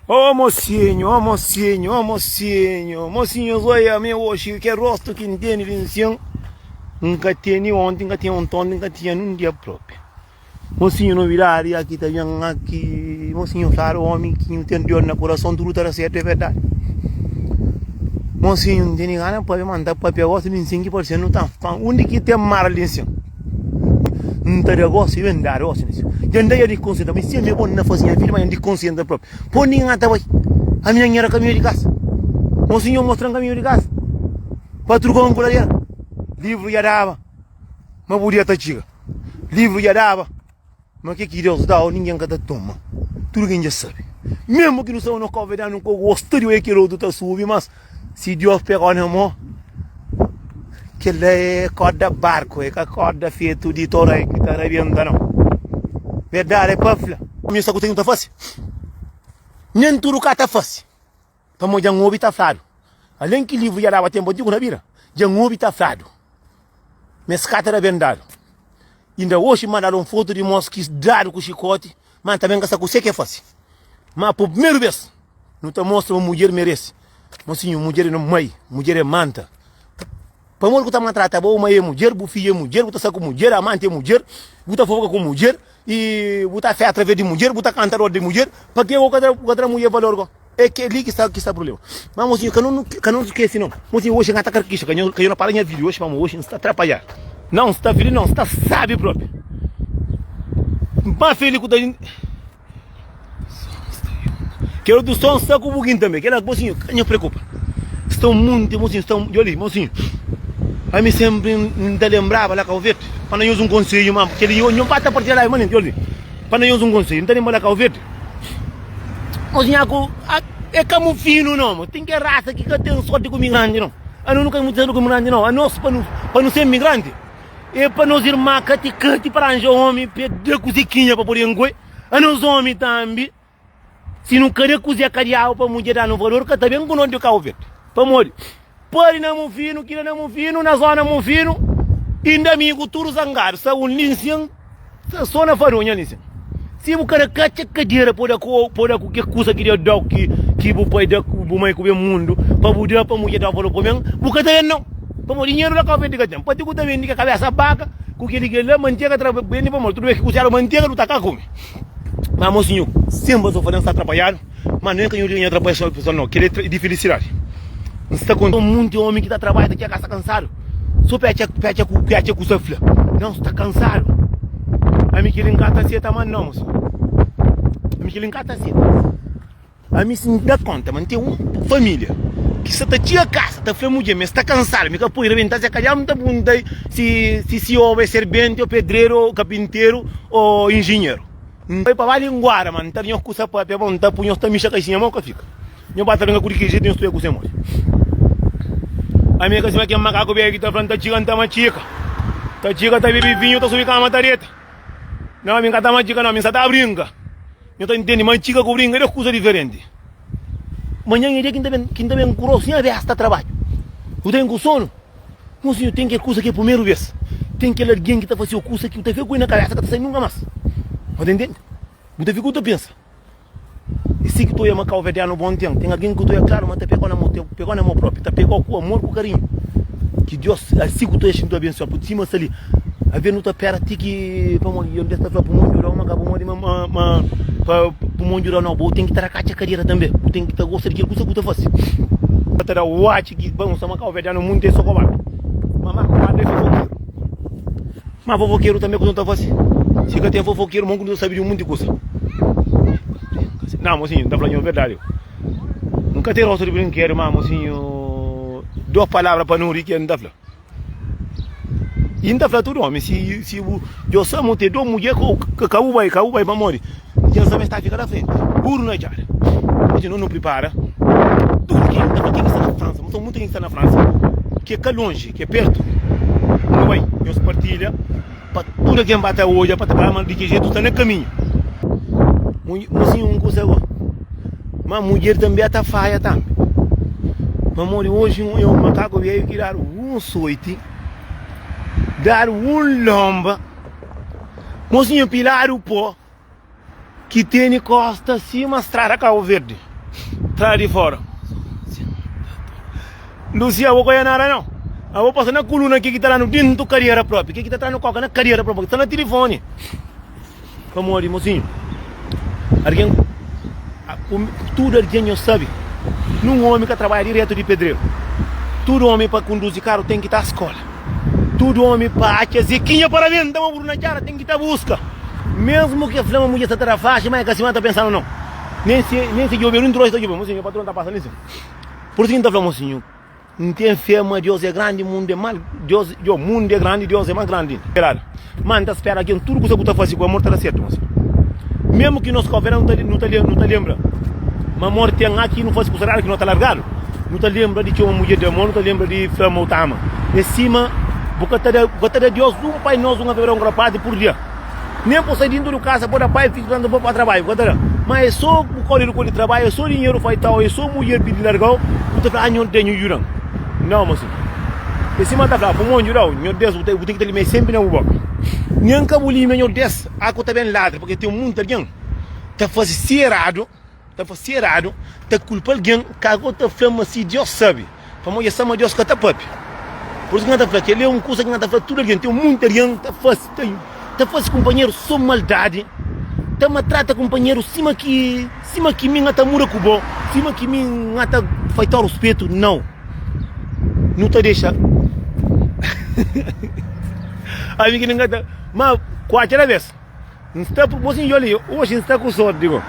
Ô mocinho, ô mocinho, ô mocinho, mocinho, zoia meu hoje, que rosto que tem vinção, nunca tem ontem, nunca tem ontem, nunca tem um dia próprio. Mocinho não virar aqui, tá vendo aqui, mocinho, claro, homem que não tem Deus no coração, tudo está certo, é verdade. Mocinho, não tem gana para mandar para pegar gosto de 5%, não tá, onde que tem mar ali, assim? Não tem negócio, eu andar, eu assim, janda ya di consciente, mas se me pon na fazinha filha, mas di consciente próprio. Pon ninguém até vai. A minha era caminho de casa. Mocinho mostrando caminho de casa. Patrugão por ali. Livro já dava. Mas podia tá chiga. Livro já dava. Mas que Deus dá, ninguém cada toma. Tudo quem já sabe. Mesmo que não são no convidado, não gostaria de que o outro tá subindo, mas se Deus pegar na mão, que ele é corda barco, é a corda feita de torai que tá arrebentando. Verdade é pafla. Minha saco tem muita face. Nem tudo cá tá face. Para mo jang obi tá flado. Além que livro já dava tempo de na bira. Jang obi tá flado. Mas cá tá vendado. Ainda hoje mandaram foto de mosquis dado com chicote, mas também que essa coisa que é face. Mas por primeira vez, não te mostra uma mulher merece. Mocinho, mulher não mãe, mulher é manta. Para mo que tá maltrata, boa mãe é mulher, bu filho é mulher, buta saco mulher, amante é mulher, buta fofoca com mulher. E botar fé através de mulher, botar cantar de mulher, para que outra mulher valor. É que ali que está o problema. Mas mocinho, que não esquece não. Mocinho, hoje não está carquicha, que eu não para minha vídeo hoje, vamos hoje não está atrapalhar. Não está filho, não, está sabe próprio. Mas filho que tá quero do som está com o buguinho também, que ela mocinho, não preocupa. Estão muito, mocinho, estão de olho, mocinho. A mim sempre me lembrava lá com o verde. Para não usar conselho, mano, porque ele não bate a partir lá, mano, para não usar conselho, não tem nem lá com o verde. Mocinho, é como fino, não, tem que raça que tem sorte com migrante, não. Eu nunca me dizendo com migrante, não. A nós, para não ser migrante, é para nós ir macate, cante para arranjar homem, pedir coziquinha para poder engoir. A nós homens também, se não querer cozinhar carial para mulher dar no valor, que também com o nome de carro verde. Para morrer. Pode não fino, que não fino, na zona não fino, ainda amigo tudo zangado, sa um linsen, só na faronha linsen. Se o cara cacha cadeira por que coisa que ele dá que o pai da o mãe comer mundo, para mudar para mulher dar valor para mim, o cara não, para o dinheiro da cabeça de cada para tu também de cabeça baca, com que ele lá manteiga trabalhando para tudo bem que usar manteiga do tacar come. Mas mocinho, sempre só fazendo trabalhando, mas nem que eu tenha trabalho só não, que ele é de felicidade. Não está com muito homem que está trabalhando aqui, está cansado. Só pede com o sofla. Não, está cansado. A mim que ele encata seta, mas não, moço. A mim que ele encata seta. A mim se me dá conta, mas tem uma família que se está tia casa, está falando mulher, mas está cansado. Me capô, ele está se calhar, não está bom se houver servente, ou pedreiro, ou carpinteiro, ou engenheiro. Vai para ali em Guara, mano. Está nem com o sapato, é bom, está punhando esta micha caixinha, mão que fica. Não bata na curi que jeito, não estou com você, mano. A minha casa aqui é macaco bem aqui, tá falando, tá chica, tá uma chica. Tá chica, tá bebendo vinho, tá subindo com a matareta. Não, a minha tá uma chica, não, a minha tá brinca. Eu tô entendendo, mas chica com brinca é coisa diferente. Manhã é dia que também curou, sim, a ver, está trabalho. Eu tenho com sono. Não, senhor, tem que coisa que é a primeira vez. Tem que alguém que tá fazendo coisa que eu te fico na cabeça, que tá saindo nunca mais. Tá entendendo? Eu te fico, tu pensa. E se que tu ia marcar o verdadeiro bom tempo, tem alguém que tu é claro, mas te pegou na mão própria, te pegou com amor, com carinho. Que Deus, assim que tu é sendo abençoado, por cima ali, a ver no teu pé, ti que, vamos ali, onde está para o mundo, uma acabou para o mundo, não, tem que estar a caixa carreira também, tem que estar gostando de coisa que tu faz. Para o watch que vamos marcar o verdadeiro mundo, tem só covarde. Mas fofoqueiro também que não está fácil. Se que tem fofoqueiro, mongo não sabe de um monte de coisa. Não, mocinho, tá falando a verdade. Nunca tem rosto de brinquedo, mas, mocinho, duas palavras para não rir que não tá falando. E não tá falando tudo, homem. Se eu só montei duas mulheres que caiu vai para morrer. Já sabe estar ficando à frente. Burro na cara. Mocinho, não prepara. Tudo que está na França, mas são muito que está na França. Que é longe, que é perto. Não vai, eu se partilha. Para tudo quem bate hoje, para trabalhar de que jeito está no caminho. Mocinho, um coisa agora. Mas mulher também está falha também. Mas hoje eu macaco veio que dar um soite, dar um lomba, mocinho pilar o pó, que tem costa acima estrada Cabo Verde. traz de fora. Lucia, vou ganhar nada não. Eu vou passar na coluna aqui que está lá no dentro da carreira própria. Que está atrás no coca, na carreira própria. Está no telefone. Vamos ali, mocinho. Alguém, tudo alguém sabe. Num homem que trabalha direto de pedreiro. Todo homem para conduzir carro tem que estar à escola. Todo homem para a ziquinha para dentro, dá uma burna cara, tem que estar à busca. Mesmo que a flama mulher está na faixa, mas a cacimã está pensando não. Nem se eu ver um troço aqui, mocinho, o patrão está passando isso. Por isso que está falando, mocinho. Não tem fé, mas Deus é grande, o mundo é mal. O mundo é grande, Deus é mais grande. Manda espera aqui, tudo que você está fazendo com a morte está certo, mocinho. Mesmo que nós governo não te lembra. Mas a morte tem aqui, não fosse por que não está largado. Não te lembra de que uma mulher de amor, não te lembra de flama ou tama. Em cima, porque de Deus, um pai nós, uma verão grapado por dia. Nem por sair dentro do casa, por pai, fica dando para trabalho. Mas é só o colher de trabalho, é só o dinheiro faz tal, é só a mulher pedir largar, você fala, não tenho jurão. Não, moço. Em cima está falando, como jurão, meu Deus, eu tenho que ter sempre na boca. Nem que eu lhe meu Deus, a coisa bem ladra, porque tem muito alguém. Está fazendo errado, está culpa alguém, que a outra flama se Deus sabe. Para mim, essa é Deus que está papi. Por isso que está falando, ele é coisa que está falando, tudo alguém, tem muito alguém, está fazendo companheiro só maldade. Tá maltrata companheiro, cima que mim ata mura cubo, cima que mim ata faitar o respeito, não te deixa. Aí que ninguém tá, mas qualquer vez, não está por você olha, hoje está com sorte, digo.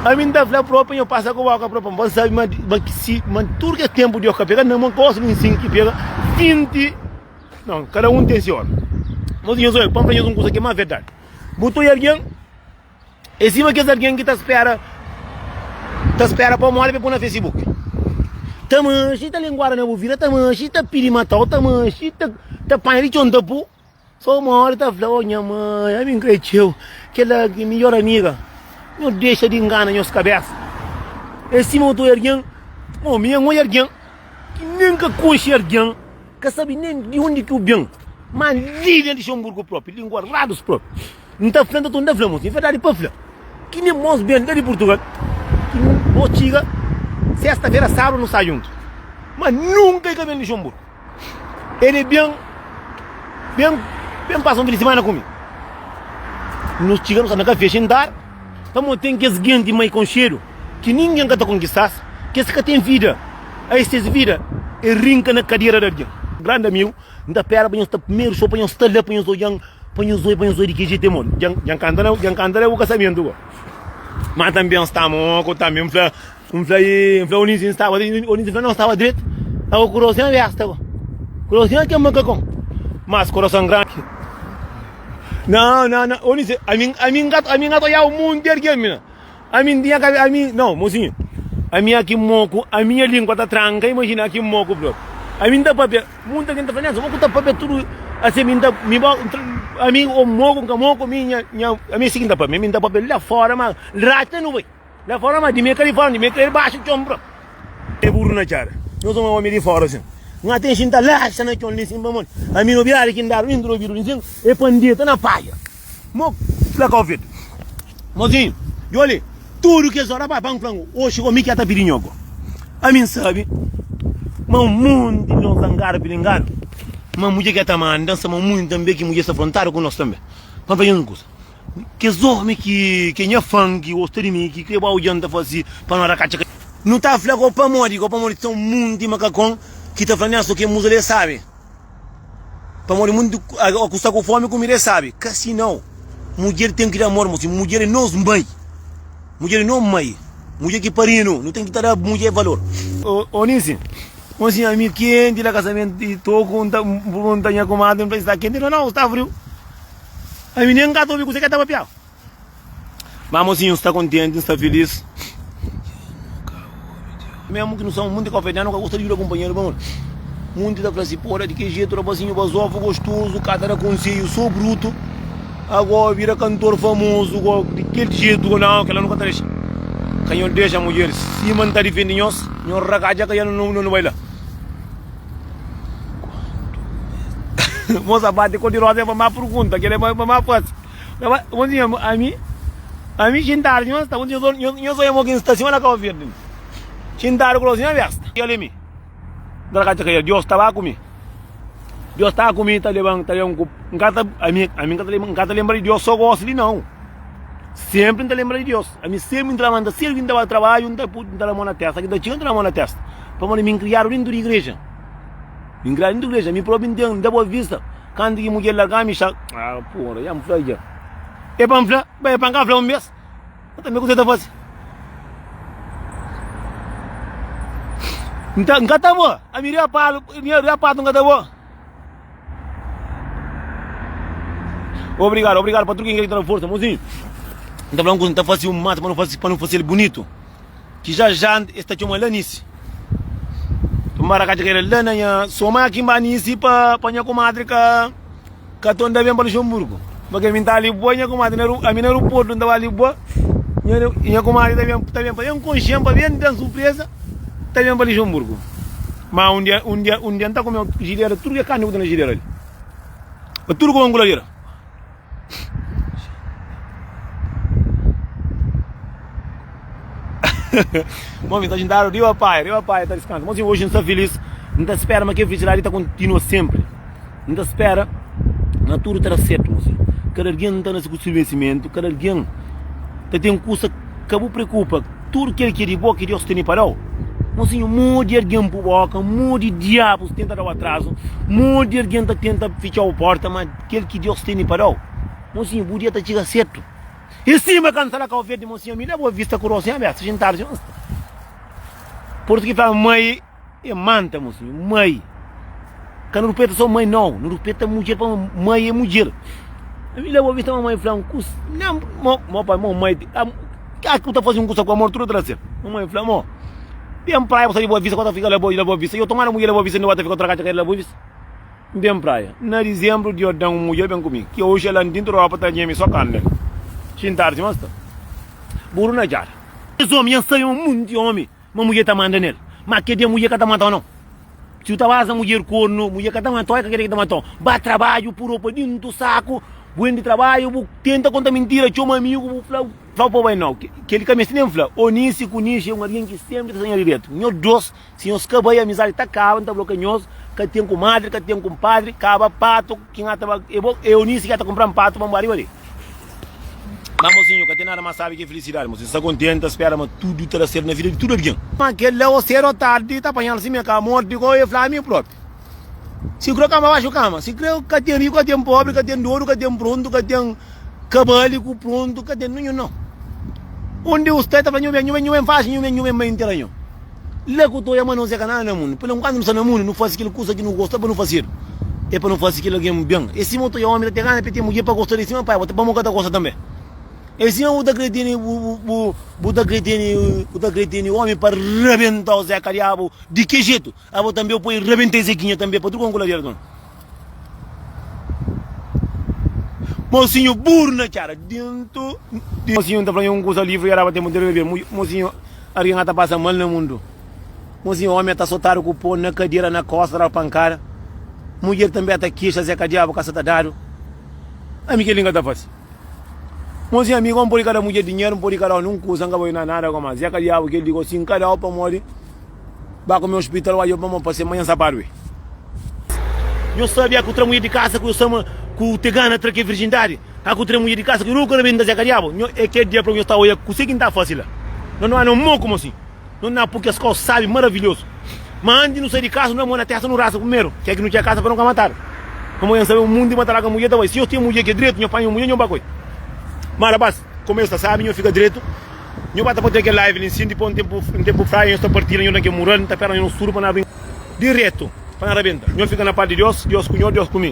A mim dá falar próprio, eu passo com a própria, mas sabe, mas tudo que é tempo de eu pegar, não gosto de ensino que pega 20, não, cada um tem senhor. Mas eu sou, para fazer coisa que é mais verdade. Botou alguém. Em cima que alguém que está espera para morrer para pôr no Facebook. Tamanchi tá linguara na bovina, tamanchi tá pirimatau, tamanchi tá panhari chondapu. Só uma hora tá falando, minha mãe, a mim cresceu, que ela é melhor amiga. Não deixa de enganar minhas cabeças. Em cima do alguém, minha mãe alguém, que nunca conhece alguém, que sabe nem de onde que o bem. Mas líder de Xamburgo próprio, linguarados próprios. Não está falando, não está falando, é verdade, para falar. Que nem nós bem de Portugal, que não chega, sexta-feira, sábado, não sai junto. Mas nunca é cabelo de Xamburgo. Ele é bem passa um fim de semana comigo. Nós chegamos na café sentar, vamos ter que gente mais com cheiro, que ninguém quer conquistar, que esse que tem vida, aí essa vida, é rinca na cadeira de alguém. Grande amigo, não pera para nós primeiro só para nós estar lá para nós olhar para nós de que jeito é mano. Já cantando o casamento. Mas também estamos também o Nizinho estava não estava direito. O coração é esta. Coração que é macacão. Mas coração grande. Não. O Nizinho, a mim gato já o mundo inteiro que mina. A mim não, mocinho. A minha aqui moco, a minha língua está tranca, imagina aqui moco, bro. A mim dá papel, muita gente faz isso, vou contar papel tudo, assim, a mim o moco, a minha seguinte papel, me dá papel lá fora, mas rata não vai, lá fora, mas de minha Califórnia, baixo de ombro, é burro na cara, nós somos homem de fora, assim, não tem gente lá, se não é que onde assim, vamos, a mim não virar aqui, andar, indo, assim, é pandita na paia, moco, lá com o vídeo, mozinho, e olha, tudo que é só, vai para um frango, hoje o Mickey está pedindo, a mim sabe. Mas o mundo de nós zangaram pelo engano. Mas a mulher que está mandando, mas muito também que a mulher se afrontaram com nós também. Para fazer uma coisa. Que os homens que é fã, que gostam de mim, que vai olhando para fazer, para não arrancar. Não está falando com o Pamori são muito de macacão, que está falando isso que a mulher sabe. Pamori muito, a custa com fome, como ele sabe. Que assim não. Mulher tem que dar amor, moço. Mulher é nós mãe. Mulher não mãe. Mulher que parino, não tem que dar a mulher valor. Ô Nisi. Mocinho, a mim quente, lá casamento, e estou com montanha comada, não está quente, não, está frio. A mim nem gato, você quer estar papial. Mas mocinho, está contente, está feliz. Mesmo que não são muito cafeteiro, não gosta de ir ao companheiro, vamos. Muito da classe, porra, de que jeito, rapazinho, basofo, gostoso, cada da conselho, sou bruto. Agora vira cantor famoso, de que jeito, não, que ela nunca deixa. Quem deixa a mulher, se manter defendendo nós, não ragaja que ela não vai lá. Moça bate com rosa é para mais pergunta, que ele é para mais fácil. A mim sentar, eu sou alguém que está acima da cova verde. Chintaram com a vesta. E ali, Deus estava comigo. Deus estava comigo, tá levando, a mim tá lembra de Deus, só gosto de não. Sempre tá lembra de Deus. A mim sempre tá mandando, sempre tá trabalho, não tá a mão na testa, aqui tá tinha a mão na testa. Para me criar dentro da igreja. Me criar dentro da igreja, me próprio entendo, da boa vista. Quando que mulher largar me chama, porra, já me falei já. É para me falar, é para cá falar um mês. Eu também gostei da voz. Então, nunca tá bom. A minha pato nunca tá bom. Obrigado para tudo quem quer dar força, mozinho. Não tá falando que não tá fazendo um mato para não fazer ele bonito. Que já está de uma lanice. Tomara que a lana, soma aqui em Banice para a comadre que a tonda vem para Luxemburgo. Porque a minha tá ali boa, a comadre, a minha aeroporto não estava ali boa. E a comadre também para um conchão, para ver, tem surpresa. Também para Luxemburgo. Mas um dia não está comendo gileira, tudo que é carne na gileira ali. Tudo com anguladeira. Mami, tá jindado, deu a pai, tá descansando. Mas hoje não está feliz, não está espera, mas que a felicidade está continua sempre. Não está espera, na tudo terá certo, moço. Cada dia não está nesse conhecimento, cada dia tem um curso que me preocupa. Tudo que ele quer de boa, que Deus tem para o. Mocinho, mude alguém por boca, mude diabos tenta dar o atraso, mude alguém tenta fechar a porta, mas aquele que Deus tem para o. Mocinho, o dia está chegando certo. E cima cantar com o verde, mocinho, me leva a vista com o rosto aberto, se jantar, se por isso que fala mãe é manta, mocinho, mãe. Que não respeita só mãe, não respeita mulher, para mãe é mulher. Me leva a vista a mãe e fala, não, meu pai, mãe, que tu está fazendo um curso com amor, tudo trazer. Mamãe fala, amor, bem praia, você leva a vista, quando fica leva a vista, eu tomar a mulher leva a vista, não vai ficar outra casa, leva a vista. Bem praia, na dezembro, eu dou uma mulher bem comigo, que hoje ela dentro da roupa está me só carne. Chintar-se, mas está. Burro na jara. Esse homem, sai um mundo de homem, uma mulher está mandando nele. Mas que de mulher que está matando, não. Se tu está a mulher corno, mulher que está matando, é que está matando. Bate trabalho, puro para dentro do saco, bom de trabalho, tenta contar mentira, chama amigo, fala para o não. Que ele caminha nem fala. Onice, cunice, é um alguém que sempre está sem direito. Meu Deus, se nós acabamos a amizade, está acabando, está bloqueioso, que tem comadre, que tem compadre, acaba pato, quem está, é Onice que está comprando pato, vamos ali. Mas, mocinho, que tem nada mais sabe que felicidade, mocinho. Está contente, espera, mas tudo terá certo na vida de tudo alguém. Mas aquele lá, o cedo ou tarde, está apanhando assim, minha cama, morte, igual eu falar a mim próprio. Se creu cama abaixo, cama. Se creu que tem rico, que tem pobre, que tem douro, que tem pronto, que tem cabálico pronto, que tem não. Onde você está falando, eu faço, eu me inteiro. Lá que eu estou chamando, não sei nada no mundo. Pelo quando não está no mundo, não faz aquilo que não gosta, para não fazer. É para não fazer aquilo que é bem. Esse motor é homem, tem gana, tem mulher para gostar de cima, pai, vou ter para montar gosta também. Esse é o da Gretini, o homem para rebentar o Zé Cariabo. De que jeito? Eu vou também pôr rebentar Zequinha também, para tudo com a dona. Mocinho, burro na cara, dentro. Mocinho, está falando um coisa livre e era para ter muito ver. Mocinho, alguém está passando mal no mundo. Mocinho, o homem está soltado com o pão na cadeira, na costa, na pancada. Mulher também está queixa, Zé Cariabo, caça está dado. A mim que língua está fácil. Mozinho amigo, não pode cada mulher dinheiro, não pode cada não custa, não vai nada como assim. Já que ele digo assim, cada um para morrer, vai comer hospital, vai para passar manhã sapato. Eu sabia que o tramo de casa que eu chamo que o tegana traque virgindade, a que o tramo de casa que eu nunca vendo da Cariabo, é que dia para eu estar olhando, consegui estar fácil. Não há não como assim, não há porque as coisas sabem maravilhoso. Mas antes não sai de casa, não é na terra no raça primeiro, que é que não tinha casa para nunca matar. Como eu sabia o mundo de matar a mulher, se eu tinha mulher que é direito, eu apanho mulher, eu não bagulho. Mas rapaz, começa, sabe, eu fico direito. Eu vou ter que live ali em cima, depois um tempo fraio, eu estou partindo, eu não quero morrer, não estou esperando, eu não suro para nada. Direto, para nada bem. Eu fico na parte de Deus, Deus com eu, Deus comigo.